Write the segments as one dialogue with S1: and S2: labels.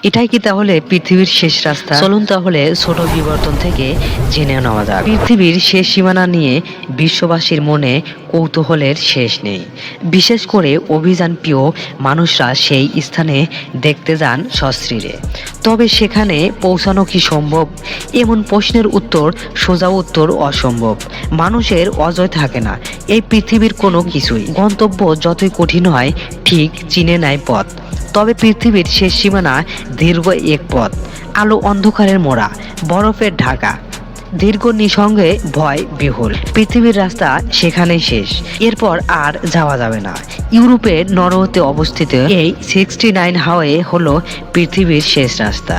S1: এটাই কি তাহলে পৃথিবীর শেষ রাস্তা? চলুন তাহলে ছোট বিবর্তন থেকে জেনে নেওয়া যাক। পৃথিবীর শেষ সীমানা নিয়ে বিশ্ববাসীর মনে কৌতূহলের শেষ নেই। বিশেষ করে অভিযান প্রিয় মানুষরা সেই স্থানে দেখতে যান সশরীরে। তবে সেখানে পৌঁছানো কি সম্ভব? এমন প্রশ্নের উত্তর সোজা উত্তর অসম্ভব। মানুষের অজয় থাকে না এই পৃথিবীর কোনো কিছুই। গন্তব্য যতই কঠিন হয় ঠিক চিনে নেয় পথ। তবে পৃথিবীর শেষ সীমানা দীর্ঘ এক পথ, আলো অন্ধকারের মোড়া, বরফের ঢাকা, দীর্ঘ নিঃসঙ্গে ভয় বিহল। পৃথিবীর রাস্তা সেখানেই শেষ, এরপর আর যাওয়া যাবে না। ইউরোপের নরওয়েতে অবস্থিত এই 69 হাওয়ে হলো পৃথিবীর শেষ রাস্তা।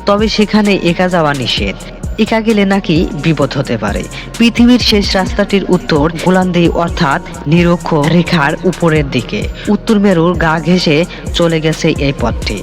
S1: তবে সেখানে একা যাওয়া নিষেধ। একা গেলে নাকি বিপদ হতে পারে। পৃথিবীর শেষ রাস্তাটির উত্তর গোলান্দি অর্থাৎ নিরক্ষ রেখার উপরের দিকে উত্তর মেরুর গা ঘেঁষে চলে গেছে এই পথটি।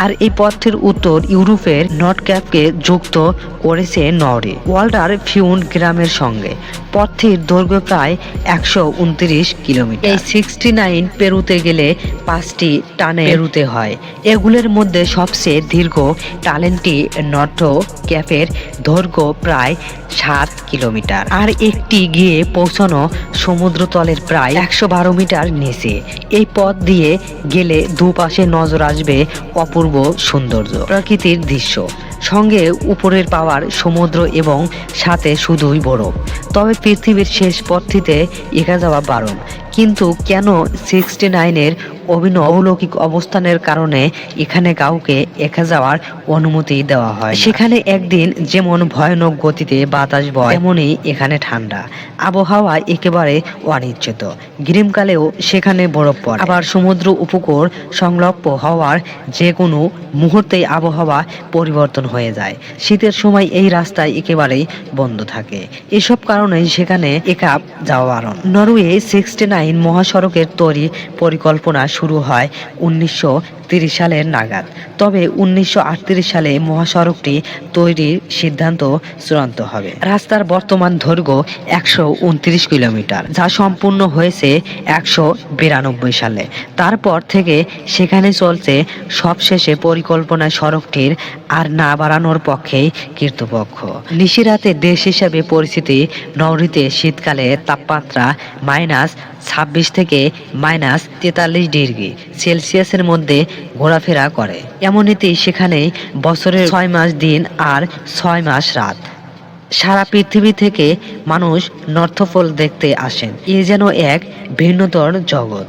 S1: আর এই পথটির উত্তর ইউরোপের নর্থ ক্যাপকে যুক্ত করেছে নরওয়ে ওয়াল্ডার ফিউন্ড গ্রামের সঙ্গে। পথটির দৈর্ঘ্য প্রায় 129 কিলোমিটার। এই 69 পেরুতে গেলে 5টি টানে পেরুতে হয়। এগুলোর মধ্যে সবচেয়ে দীর্ঘ টানেলটি নর্থ ক্যাপের দৈর্ঘ্য প্রায় 7 কিলোমিটার, আর একটি গিয়ে পৌঁছানো সমুদ্রতলের প্রায় 112 মিটার নিচে। এই পথ দিয়ে গেলে দুপাশে নজর আসবে অপূর্ব সৌন্দর্য প্রাকৃতিক দৃশ্য, সঙ্গে উপরের পাওয়ার সমুদ্র এবং সাথে শুধুই বরফ। তবে পৃথিবীর শেষ পথটিতে একা যাওয়া বারণ। কিন্তু কেন 69-এর অলৌকিক অবস্থানের কারণে এখানে কাউকে একা যাওয়ার অনুমতি দেওয়া হয়? সেখানে একদিন যেমন ভয়ানক গতিতে বাতাস বয়, তেমনই এখানে ঠান্ডা আবহাওয়া একেবারে অনিশ্চিত। গ্রীষ্মকালেও সেখানে বরফ পড়ে, আবার সমুদ্র উপকূল সংলগ্ন হওয়ার যে কোনো মুহূর্তেই আবহাওয়া পরিবর্তন হয়ে যায়। শীতের সময় এই রাস্তায় একেবারেই বন্ধ থাকে। এসব কারণেই সেখানে একা যাওয়া বারণ। নরওয়ে 69 মহাসড়কের তৈরি পরিকল্পনা শুরু হয় 1930 সালের নাগাদ। তবে 1938 সালে মহাসড়কটি তৈরির সিদ্ধান্ত চূড়ান্ত হবে। রাস্তার বর্তমান দৈর্ঘ্য 129 কিলোমিটার, যা সম্পূর্ণ হয়েছে 192 সালে। তারপর থেকে সেখানে চলছে সবশেষে পরিকল্পনা সড়কটির আর না বাড়ানোর পক্ষেই কর্তৃপক্ষ। নিশিরাতে দেশ হিসেবে পরিচিতি নরওয়েতে শীতকালে তাপমাত্রা -26 থেকে -43 ডিগ্রি সেলসিয়াসের মধ্যে ঘোরাফেরা করে। এমনিতেই সেখানে বছরের 6 মাস দিন আর 6 মাস রাত। সারা পৃথিবী থেকে মানুষ নর্থ পোল দেখতে আসেন। এ যেন এক ভিন্নতর জগৎ।